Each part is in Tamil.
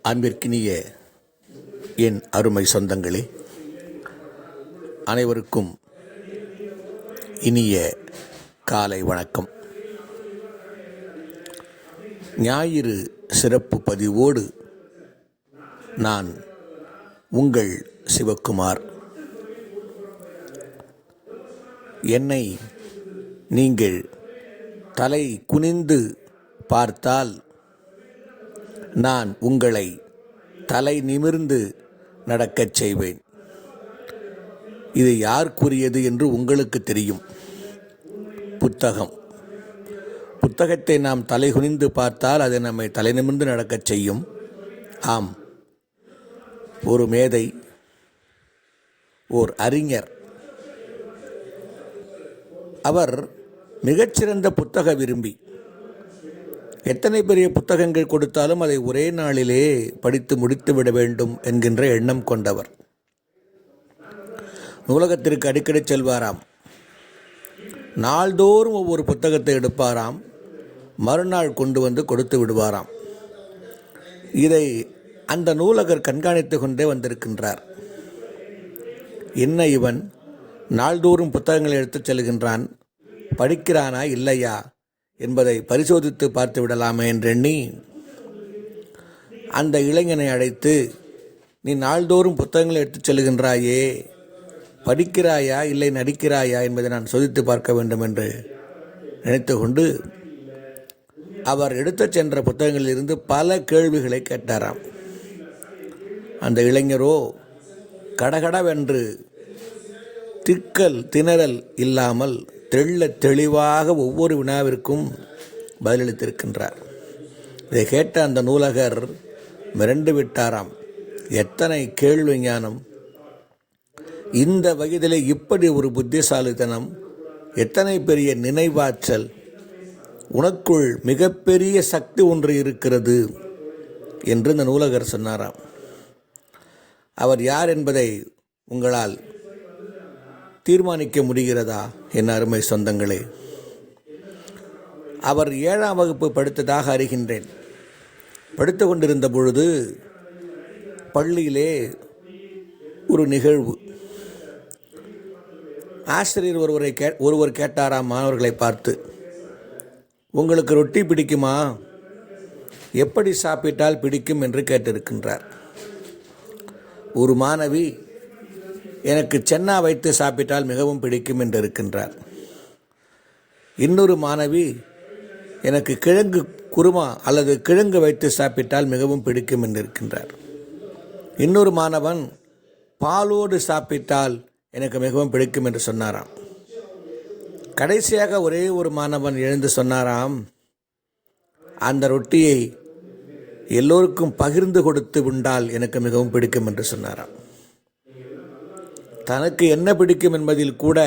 அன்பிற்கினிய என் அருமை சொந்தங்களே, அனைவருக்கும் இனிய காலை வணக்கம். ஞாயிறு சிறப்பு பதிவோடு நான் உங்கள் சிவக்குமார். என்னை நீங்கள் தலை குனிந்து பார்த்தால் நான் உங்களை தலை நிமிர்ந்து நடக்கச் செய்வேன். இது யார் கூறியது என்று உங்களுக்கு தெரியும். புத்தகத்தை நாம் தலை குனிந்து பார்த்தால் அது நம்மை தலை நிமிர்ந்து நடக்கச் செய்யும். ஆம், ஒரு மேதை, ஓர் அறிஞர், அவர் மிகச்சிறந்த புத்தக விரும்பி. எத்தனை பெரிய புத்தகங்கள் கொடுத்தாலும் அதை ஒரே நாளிலே படித்து முடித்து விட வேண்டும் என்கின்ற எண்ணம் கொண்டவர். நூலகத்திற்கு அடிக்கடி செல்வாராம். நாள்தோறும் ஒவ்வொரு புத்தகத்தை எடுப்பாராம், மறுநாள் கொண்டு வந்து கொடுத்து விடுவாராம். இதை அந்த நூலகர் கண்காணித்து கொண்டே வந்திருக்கின்றார். என்ன இவன் நாள்தோறும் புத்தகங்களை எடுத்துச் செல்கின்றான், படிக்கிறானா இல்லையா என்பதை பரிசோதித்து பார்த்து விடலாமே என்றெண்ணி அந்த இளைஞனை அழைத்து, நீ நாள்தோறும் புத்தகங்களை எடுத்துச் செல்கின்றாயே, படிக்கிறாயா இல்லை நடிக்கிறாயா என்பதை நான் சோதித்து பார்க்க வேண்டும் என்று நினைத்து கொண்டு அவர் எடுத்துச் சென்ற புத்தகங்களிலிருந்து பல கேள்விகளை கேட்டாராம். அந்த இளைஞரோ கடகடவென்று திணறல் இல்லாமல் தெளிவாக ஒவ்வொரு வினாவிற்கும் பதிலளித்திருக்கின்றார். இதை கேட்ட அந்த நூலகர் மிரண்டு விட்டாராம். எத்தனை கேள்வி ஞானம்! இந்த வயதிலே இப்படி ஒரு புத்திசாலித்தனம்! எத்தனை பெரிய நினைவாற்றல்! உனக்குள் மிகப்பெரிய சக்தி ஒன்று இருக்கிறது என்று இந்த நூலகர் சொன்னாராம். அவர் யார் என்பதை உங்களால் தீர்மானிக்க முடிகிறதா என் அருமை சொந்தங்களே? அவர் 7ஆம் வகுப்பு படித்ததாக அறிகின்றேன். படித்து கொண்டிருந்த பொழுது பள்ளியிலே ஒரு நிகழ்வு. ஆசிரியர் ஒருவர் கேட்டாராம் மாணவர்களை பார்த்து, உங்களுக்கு ரொட்டி பிடிக்குமா, எப்படி சாப்பிட்டால் பிடிக்கும் என்று கேட்டிருக்கின்றார். ஒரு மாணவி, எனக்கு சென்னா வைத்து சாப்பிட்டால் மிகவும் பிடிக்கும் என்று இருக்கின்றார். இன்னொரு மாணவி, எனக்கு கிழங்கு குருமா அல்லது கிழங்கு வைத்து சாப்பிட்டால் மிகவும் பிடிக்கும் என்று இருக்கின்றார். இன்னொரு மாணவன், பாலோடு சாப்பிட்டால் எனக்கு மிகவும் பிடிக்கும் என்று சொன்னாராம். கடைசியாக ஒரே ஒரு மாணவன் எழுந்து சொன்னாராம், அந்த ரொட்டியை எல்லோருக்கும் பகிர்ந்து கொடுத்து உண்டால் எனக்கு மிகவும் பிடிக்கும் என்று சொன்னாராம். தனக்கு என்ன பிடிக்கும் என்பதில் கூட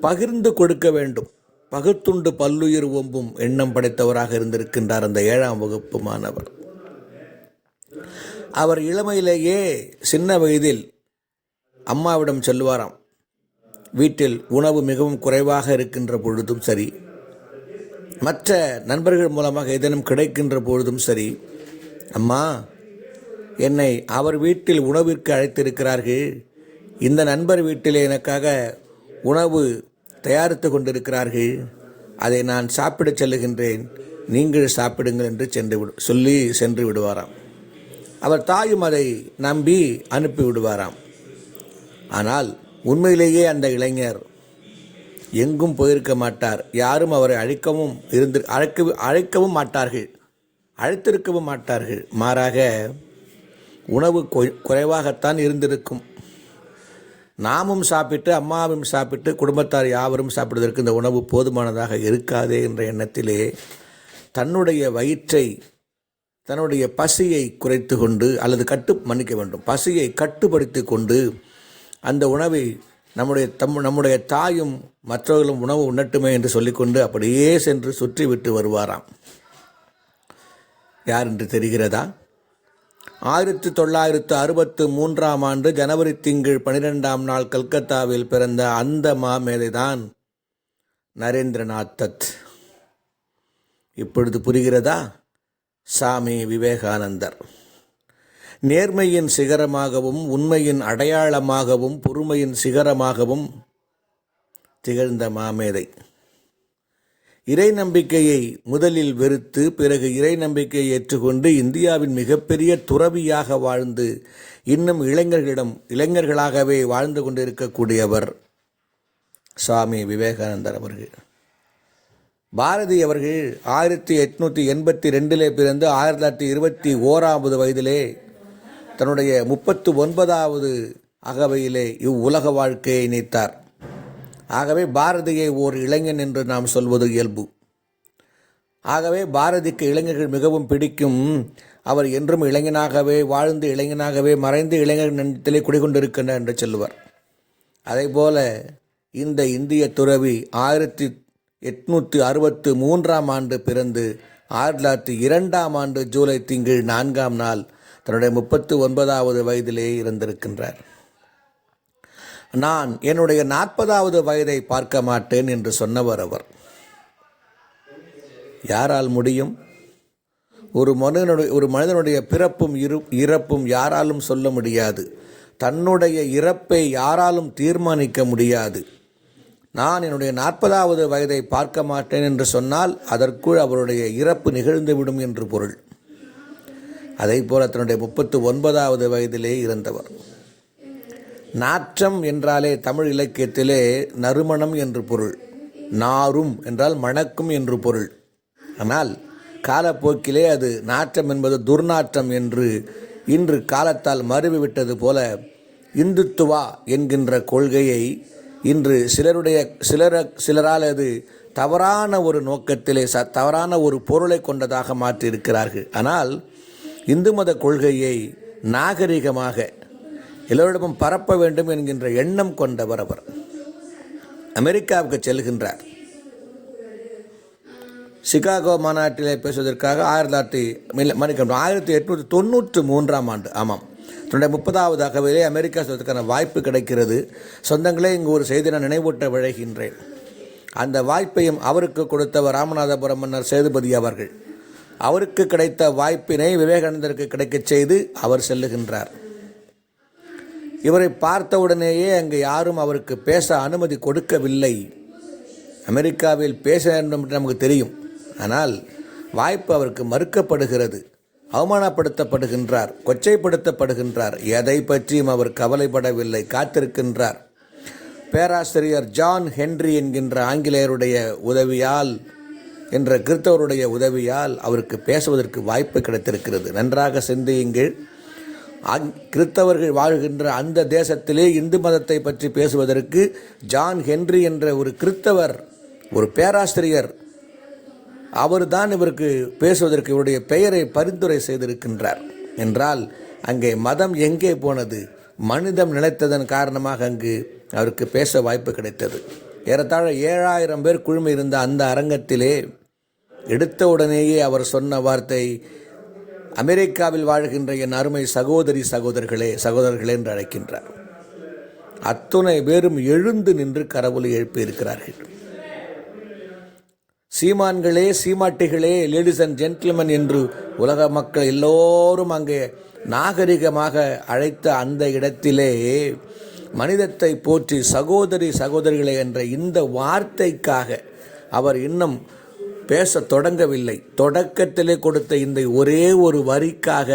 பகிர்ந்து கொடுக்க வேண்டும், பகுத்துண்டு பல்லுயிர் ஓம்பும் எண்ணம் படைத்தவராக இருந்திருக்கின்றார் அந்த 7ஆம் வகுப்பு மாணவர். அவர் இளமையிலேயே சின்ன வயதில் அம்மாவிடம் சொல்லுவாராம். வீட்டில் உணவு மிகவும் குறைவாக இருக்கின்ற பொழுதும் சரி, மற்ற நண்பர்கள் மூலமாக ஏதேனும் கிடைக்கின்ற பொழுதும் சரி, அம்மா, என்னை அவர் வீட்டில் உணவிற்கு அழைத்திருக்கிறார்கள், இந்த நண்பர் வீட்டில் எனக்காக உணவு தயாரித்து கொண்டிருக்கிறார்கள், அதை நான் சாப்பிடச் செல்லுகின்றேன், நீங்கள் சாப்பிடுங்கள் என்று சொல்லி சென்று விடுவாராம். அவர் தாயும் அதை நம்பி அனுப்பி விடுவாராம். ஆனால் உண்மையிலேயே அந்த இளைஞர் எங்கும் போயிருக்க மாட்டார். யாரும் அவரை அழைக்கவும் மாட்டார்கள், அழைத்திருக்கவும் மாட்டார்கள். மாறாக உணவு குறைவாகத்தான் இருந்திருக்கும். நாமும் சாப்பிட்டு, அம்மாவும் சாப்பிட்டு, குடும்பத்தார் யாவரும் சாப்பிடுவதற்கு இந்த உணவு போதுமானதாக இருக்காதே என்ற எண்ணத்திலே தன்னுடைய வயிற்றை, தன்னுடைய பசியை குறைத்து கொண்டு அல்லது பசியை கட்டுப்படுத்தி கொண்டு அந்த உணவை நம்முடைய தாயும் மற்றவர்களும் உணவு உண்ணட்டுமே என்று சொல்லிக்கொண்டு அப்படியே சென்று சுற்றிவிட்டு வருவாராம். யார் என்று தெரிகிறதா? 1963ஆம் ஆண்டு ஜனவரி திங்கள் 12ஆம் நாள் கல்கத்தாவில் பிறந்த அந்த மாமேதைதான் நரேந்திரநாத் தத். இப்பொழுது புரிகிறதா சாமி விவேகானந்தர். நேர்மையின் சிகரமாகவும் உண்மையின் அடையாளமாகவும் பொறுமையின் சிகரமாகவும் திகழ்ந்த மாமேதை. இறை நம்பிக்கையை முதலில் வெறுத்து பிறகு இறை நம்பிக்கையை ஏற்றுக்கொண்டு இந்தியாவின் மிகப்பெரிய துறவியாக வாழ்ந்து இன்னும் இளைஞர்களாகவே வாழ்ந்து கொண்டிருக்கக்கூடியவர் சுவாமி விவேகானந்தர் அவர்கள். பாரதி அவர்கள் 1882 பிறந்து 1921 வயதிலே தன்னுடைய 39வது அகவையிலே இவ்வுலக வாழ்க்கையை நீத்தார். ஆகவே பாரதியை ஓர் இளைஞன் என்று நாம் சொல்வது இயல்பு. ஆகவே பாரதிக்கு இளைஞர்கள் மிகவும் பிடிக்கும். அவர் என்றும் இளைஞனாகவே வாழ்ந்து இளைஞனாகவே மறைந்து இளைஞர் நெஞ்சத்திலே குடிகொண்டிருக்கின்றார் என்று சொல்லுவார். அதேபோல இந்த இந்திய துறவி 1863 பிறந்து 1902 ஜூலை திங்கள் 4 தன்னுடைய 39வது வயதிலே இறந்திருக்கின்றார். நான் என்னுடைய 40வது வயதை பார்க்க மாட்டேன் என்று சொன்னவர் அவர். யாரால் முடியும்? ஒரு மனிதனுடைய பிறப்பும் இறப்பும் யாராலும் சொல்ல முடியாது. தன்னுடைய இறப்பை யாராலும் தீர்மானிக்க முடியாது. நான் என்னுடைய 40வது வயதை பார்க்க மாட்டேன் என்று சொன்னால் அதற்குள் அவருடைய இறப்பு நிகழ்ந்துவிடும் என்று பொருள். அதைப்போல தன்னுடைய 39வது வயதிலே இறந்தவர். நாற்றம் என்றாலே தமிழ் இலக்கியத்திலே நறுமணம் என்று பொருள், நாரும் என்றால் மணக்கும் என்று பொருள். ஆனால் காலப்போக்கிலே அது நாற்றம் என்பது துர்நாற்றம் என்று இன்று காலத்தால் மறுவிவிட்டது போல இந்துத்துவா என்கின்ற கொள்கையை இன்று சிலரால் அது தவறான ஒரு நோக்கத்திலே தவறான ஒரு பொருளை கொண்டதாக மாற்றியிருக்கிறார்கள். ஆனால் இந்து மத கொள்கையை நாகரிகமாக எல்லோரிடமும் பரப்ப வேண்டும் என்கின்ற எண்ணம் கொண்டவர் அவர். அமெரிக்காவுக்கு செல்கின்றார். சிகாகோ மாநாட்டிலே பேசுவதற்காக 1893 ஆமாம் தன்னுடைய 30வது அகவையிலே அமெரிக்கா செல்வதற்கான வாய்ப்பு கிடைக்கிறது. சொந்தங்களே, இங்கு ஒரு செய்தி நான் நினைவூட்ட விழைகின்றேன். அந்த வாய்ப்பையும் அவருக்கு கொடுத்தவர் ராமநாதபுரம் மன்னர் சேதுபதி அவர்கள். அவருக்கு கிடைத்த வாய்ப்பினை விவேகானந்தருக்கு கிடைக்கச் செய்து அவர் செல்லுகின்றார். இவரை பார்த்தவுடனேயே அங்கு யாரும் அவருக்கு பேச அனுமதி கொடுக்கவில்லை. அமெரிக்காவில் பேச வேண்டும் என்று நமக்கு தெரியும். ஆனால் வாய்ப்பு அவருக்கு மறுக்கப்படுகிறது. அவமானப்படுத்தப்படுகின்றார், கொச்சைப்படுத்தப்படுகின்றார். எதை பற்றியும் அவர் கவலைப்படவில்லை, காத்திருக்கின்றார். பேராசிரியர் ஜான் ஹென்றி என்கின்ற ஆங்கிலேயருடைய உதவியால் என்ற கிறிஸ்தவருடைய உதவியால் அவருக்கு பேசுவதற்கு வாய்ப்பு கிடைத்திருக்கிறது. நன்றாக சிந்தியுங்கள். கிறிஸ்தவர்கள் வாழ்கின்ற அந்த தேசத்திலே இந்து மதத்தை பற்றி பேசுவதற்கு ஜான் ஹென்றி என்ற ஒரு கிறிஸ்தவர், ஒரு பேராசிரியர், அவர்தான் இவருக்கு பேசுவதற்கு இவருடைய பெயரை பரிந்துரை செய்திருக்கின்றார். என்றால் அங்கே மதம் எங்கே போனது? மனிதம் நிலைத்ததன் காரணமாக அங்கு அவருக்கு பேச வாய்ப்பு கிடைத்தது. ஏறத்தாழ 7000 பேர் குழுமி இருந்த அந்த அரங்கத்திலே எடுத்த உடனேயே அவர் சொன்ன வார்த்தை, அமெரிக்காவில் வாழ்கின்ற என் அருமை சகோதரர்களே என்று அழைக்கின்றார். அத்துணை பேரும் எழுந்து நின்று கரவொலி எழுப்பியிருக்கிறார்கள். சீமான்களே, சீமாட்டிகளே, லேடிஸ் அண்ட் ஜென்டில்மன் என்று உலக மக்கள் எல்லோரும் அங்கே நாகரிகமாக அழைத்த அந்த இடத்திலே மனிதத்தை போற்றி சகோதரிகளே என்ற இந்த வார்த்தைக்காக அவர் இன்னும் பேச தொடங்கவில்லை. தொடக்கத்திலே கொடுத்த இந்த ஒரே ஒரு வரிக்காக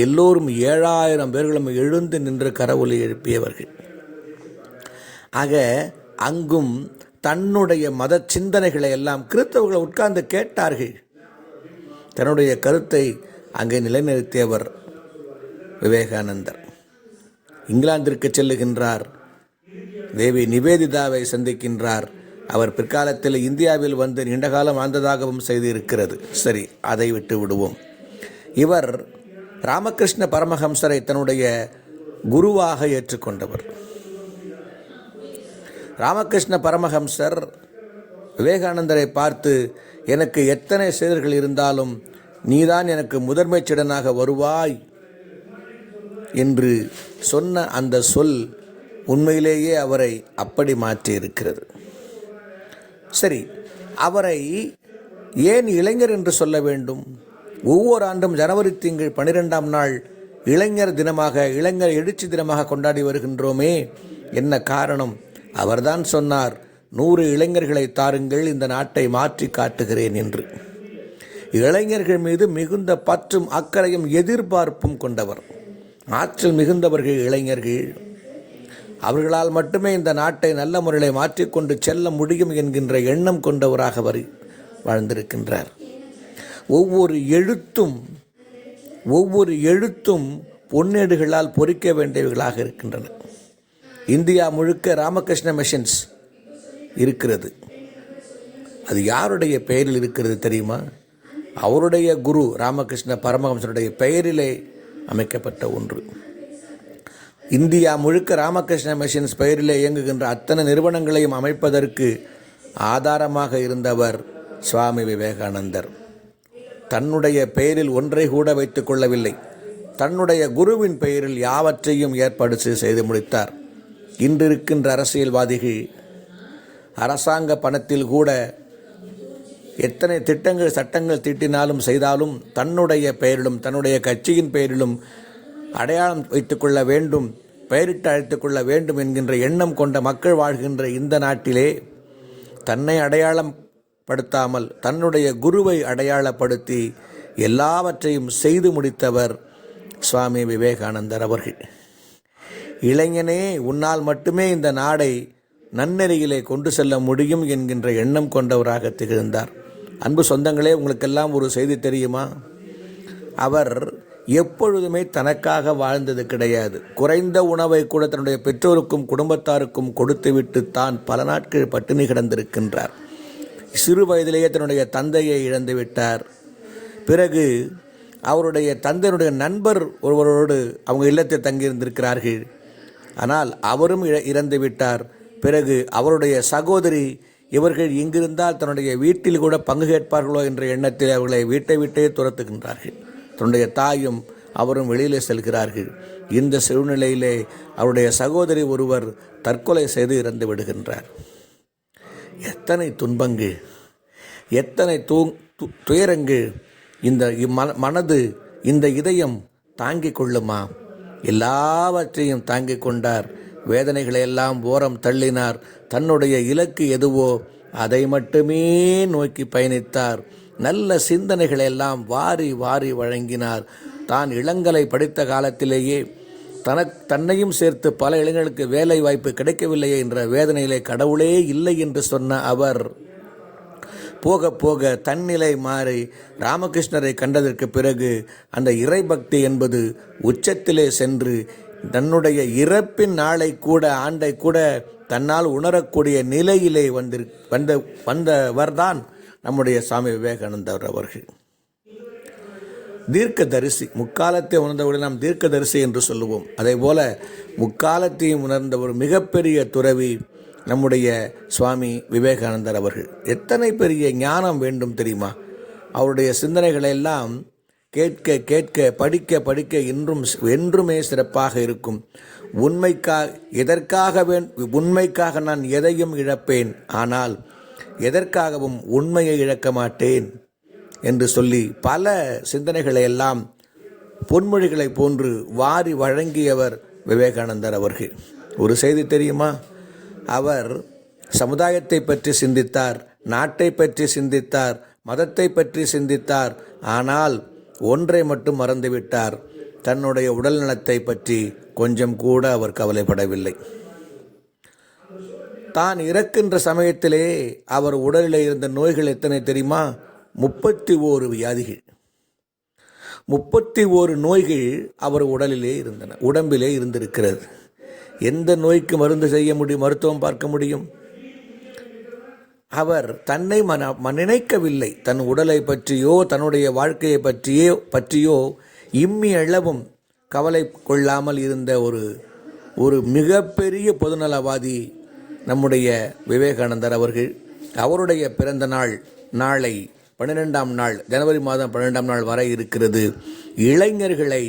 எல்லோரும் 7000 பேர்களும் எழுந்து நின்று கரவொலி எழுப்பியவர்கள். ஆக அங்கும் தன்னுடைய மத சிந்தனைகளை எல்லாம் கிறிஸ்தவர்கள் உட்கார்ந்து கேட்டார்கள். தன்னுடைய கருத்தை அங்கே நிலைநிறுத்தியவர் விவேகானந்தர். இங்கிலாந்திற்கு செல்லுகின்றார். தேவி நிவேதிதாவை சந்திக்கின்றார். அவர் பிற்காலத்தில் இந்தியாவில் வந்து நீண்டகாலம் வாழ்ந்ததாகவும் செய்திருக்கிறது. சரி, அதை விட்டு விடுவோம். இவர் ராமகிருஷ்ண பரமஹம்சரை தன்னுடைய குருவாக ஏற்றுக்கொண்டவர். ராமகிருஷ்ண பரமஹம்சர் விவேகானந்தரை பார்த்து, எனக்கு எத்தனை சீடர்கள் இருந்தாலும் நீதான் எனக்கு முதன்மை சீடனாக வருவாய் என்று சொன்ன அந்த சொல் உண்மையிலேயே அவரை அப்படி மாற்றியிருக்கிறது. சரி, அவரை ஏன் இளைஞர் என்று சொல்ல வேண்டும்? ஒவ்வொரு ஆண்டும் ஜனவரி திங்கள் 12ஆம் நாள் இளைஞர் தினமாக, இளைஞர் எழுச்சி தினமாக கொண்டாடி வருகின்றோமே. என்ன காரணம்? அவர்தான் சொன்னார், 100 இளைஞர்களை தாருங்கள், இந்த நாட்டை மாற்றி காட்டுகிறேன் என்று. இளைஞர்கள் மீது மிகுந்த பற்றும் அக்கறையும் எதிர்பார்ப்பும் கொண்டவர். ஆற்றல் மிகுந்தவர்கள் இளைஞர்கள். அவர்களால் மட்டுமே இந்த நாட்டை நல்ல முறையில் மாற்றிக்கொண்டு செல்ல முடியும் என்கின்ற எண்ணம் கொண்டவராக அவர் வாழ்ந்திருக்கின்றார். ஒவ்வொரு எழுத்தும் பொன்னேடுகளால் பொறிக்க வேண்டியவர்களாக இருக்கின்றன. இந்தியா முழுக்க ராமகிருஷ்ண மிஷன்ஸ் இருக்கிறது. அது யாருடைய பெயரில் இருக்கிறது தெரியுமா? அவருடைய குரு ராமகிருஷ்ண பரமஹம்சருடைய பெயரிலே அமைக்கப்பட்ட ஒன்று. இந்தியா முழுக்க ராமகிருஷ்ண மிஷன்ஸ் பெயரிலே இயங்குகின்ற அத்தனை நிறுவனங்களையும் அமைப்பதற்கு ஆதாரமாக இருந்தவர் சுவாமி விவேகானந்தர். தன்னுடைய பெயரில் ஒன்றை கூட வைத்துக் கொள்ளவில்லை. தன்னுடைய குருவின் பெயரில் யாவற்றையும் ஏற்பாடு செய்து முடித்தார். இன்று இருக்கின்ற அரசியல்வாதிகள் அரசாங்க பணத்தில் கூட எத்தனை திட்டங்கள் சட்டங்கள் தீட்டினாலும் செய்தாலும் தன்னுடைய பெயரிலும் தன்னுடைய கட்சியின் பெயரிலும் அடையாளம் வைத்துக்கொள்ள வேண்டும், பெயரிட்டு அழைத்துக் கொள்ள வேண்டும் என்கின்ற எண்ணம் கொண்ட மக்கள் வாழ்கின்ற இந்த நாட்டிலே தன்னை அடையாளம் படுத்தாமல் தன்னுடைய குருவை அடையாளப்படுத்தி எல்லாவற்றையும் செய்து முடித்தவர் சுவாமி விவேகானந்தர் அவர்கள். இளைஞனே, உன்னால் மட்டுமே இந்த நாடை நன்னெறியிலே கொண்டு செல்ல முடியும் என்கின்ற எண்ணம் கொண்டவராக திகழ்ந்தார். அன்பு சொந்தங்களே, உங்களுக்கெல்லாம் ஒரு செய்தி தெரியுமா? அவர் எப்பொழுதுமே தனக்காக வாழ்ந்தது கிடையாது. குறைந்த உணவை கூட தன்னுடைய பெற்றோருக்கும் குடும்பத்தாருக்கும் கொடுத்துவிட்டு தான் பல நாட்கள் பட்டினி கிடந்திருக்கின்றார். சிறு வயதிலேயே தன்னுடைய தந்தையை இழந்து விட்டார். பிறகு அவருடைய தந்தையினுடைய நண்பர் ஒருவரோடு அவங்க இல்லத்தில் தங்கியிருந்திருக்கிறார்கள். ஆனால் அவரும் இறந்து விட்டார். பிறகு அவருடைய சகோதரி, இவர்கள் இங்கிருந்தால் தன்னுடைய வீட்டில் கூட பங்கு கேட்பார்களோ என்ற எண்ணத்தில் அவர்களை வீட்டை விட்டே துரத்துகின்றார்கள். தன்னுடைய தாயும் அவரும் வெளியிலே செல்கிறார்கள். இந்த சூழ்நிலையிலே அவருடைய சகோதரி ஒருவர் தற்கொலை செய்து இறந்து விடுகின்றார். எத்தனை துன்பங்கள், எத்தனை துயரங்கள் இந்த மனது, இந்த இதயம் தாங்கிக் கொள்ளுமா? எல்லாவற்றையும் தாங்கிக் கொண்டார். வேதனைகளை எல்லாம் ஓரம் தள்ளினார். தன்னுடைய இலக்கு எதுவோ அதை மட்டுமே நோக்கி பயணித்தார். நல்ல சிந்தனைகளை எல்லாம் வாரி வாரி வழங்கினார். தான் இளங்கலை படித்த காலத்திலேயே தன்னையும் சேர்த்து பல இளைஞர்களுக்கு வேலை வாய்ப்பு கிடைக்கவில்லையே என்ற வேதனையிலே கடவுளே இல்லை என்று சொன்ன அவர் போக போக தன்னிலை மாறி ராமகிருஷ்ணரை கண்டதற்கு பிறகு அந்த இறைபக்தி என்பது உச்சத்திலே சென்று தன்னுடைய இறப்பின் நாளை கூட ஆண்டை கூட தன்னால் உணரக்கூடிய நிலையிலே வந்தவர்தான் நம்முடைய சுவாமி விவேகானந்தர் அவர்கள். தீர்க்கதரிசி, முக்காலத்தை உணர்ந்தவர்கள் நாம் தீர்க்கதரிசி என்று சொல்லுவோம். அதே போல முக்காலத்தையும் உணர்ந்த ஒரு மிகப்பெரிய துறவி நம்முடைய சுவாமி விவேகானந்தர் அவர்கள். எத்தனை பெரிய ஞானம் வேண்டும் தெரியுமா? அவருடைய சிந்தனைகளை எல்லாம் கேட்க கேட்க படிக்க படிக்க என்றுமே சிறப்பாக இருக்கும். உண்மைக்காக நான் எதையும் இழப்பேன், ஆனால் எதற்காகவும் உண்மையை இழக்க மாட்டேன் என்று சொல்லி பல சிந்தனைகளை எல்லாம் பொன்மொழிகளை போன்று வாரி வழங்கியவர் விவேகானந்தர் அவர்கள். ஒரு செய்தி தெரியுமா? அவர் சமுதாயத்தை பற்றி சிந்தித்தார், நாட்டை பற்றி சிந்தித்தார், மதத்தை பற்றி சிந்தித்தார். ஆனால் ஒன்றை மட்டும் மறந்துவிட்டார், தன்னுடைய உடல் நலத்தை பற்றி கொஞ்சம் கூட அவர் கவலைப்படவில்லை. தான் இறக்கின்ற சமயத்திலே அவர் உடலில் இருந்த நோய்கள் எத்தனை தெரியுமா? 31 வியாதிகள், 31 நோய்கள் அவர் உடலிலே இருந்தன, உடம்பிலே இருந்திருக்கிறது. எந்த நோய்க்கு மருந்து செய்ய முடியும், மருத்துவம் பார்க்க முடியும்? அவர் தன்னை நினைக்கவில்லை. தன் உடலை பற்றியோ தன்னுடைய வாழ்க்கையை பற்றியோ இம்மி அளவும் கவலை கொள்ளாமல் இருந்த ஒரு மிகப்பெரிய பொதுநலவாதி நம்முடைய விவேகானந்தர் அவர்கள். அவருடைய பிறந்த நாள் நாளை 12ஆம் நாள், ஜனவரி மாதம் 12ஆம் நாள் வரை இருக்கிறது. இளைஞர்களை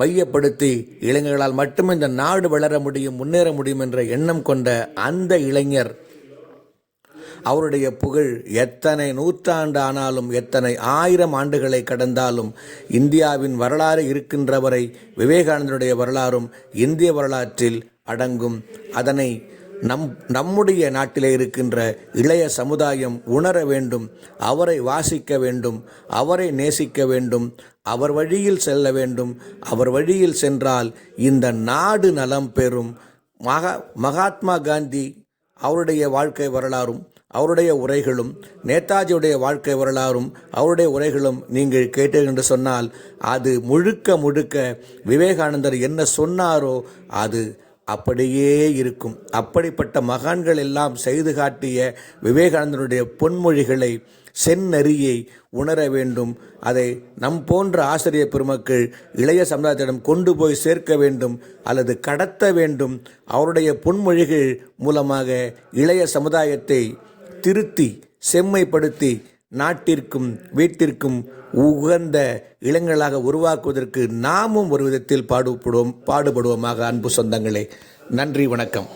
மையப்படுத்தி இளைஞர்களால் மட்டுமே இந்த நாடு வளர முடியும், முன்னேற முடியும் என்ற எண்ணம் கொண்ட அந்த இளைஞர் அவருடைய புகழ் எத்தனை நூற்றாண்டு ஆனாலும், எத்தனை 1000 ஆண்டுகளை கடந்தாலும், இந்தியாவின் வரலாறு இருக்கின்றவரை விவேகானந்தருடைய வரலாறும் இந்திய வரலாற்றில் அடங்கும். அதனை நம்முடைய நாட்டிலே இருக்கின்ற இளைய சமுதாயம் உணர வேண்டும், அவரை வாசிக்க வேண்டும், அவரை நேசிக்க வேண்டும், அவர் வழியில் செல்ல வேண்டும். அவர் வழியில் சென்றால் இந்த நாடு நலம் பெறும். மகாத்மா காந்தி அவருடைய வாழ்க்கை வரலாறும் அவருடைய உரைகளும், நேதாஜியுடைய வாழ்க்கை வரலாறும் அவருடைய உரைகளும் நீங்கள் கேட்டீர்கள் என்று சொன்னால், அது முழுக்க முழுக்க விவேகானந்தர் என்ன சொன்னாரோ அது அப்படியே இருக்கும். அப்படிப்பட்ட மகான்கள் எல்லாம் செய்து காட்டிய விவேகானந்தருடைய பொன்மொழிகளை, செந்நெறியை உணர வேண்டும். அதை நம் போன்ற ஆசிரியர் பெருமக்கள் இளைய சமுதாயத்திடம் கொண்டு போய் சேர்க்க வேண்டும் அல்லது கடத்த வேண்டும். அவருடைய பொன்மொழிகள் மூலமாக இளைய சமுதாயத்தை திருத்தி செம்மைப்படுத்தி நாட்டிற்கும் வீட்டிற்கும் உகந்த இளைஞர்களாக உருவாக்குவதற்கு நாமும் ஒரு விதத்தில் பாடுபடுவோமாக. அன்பு சொந்தங்களே, நன்றி, வணக்கம்.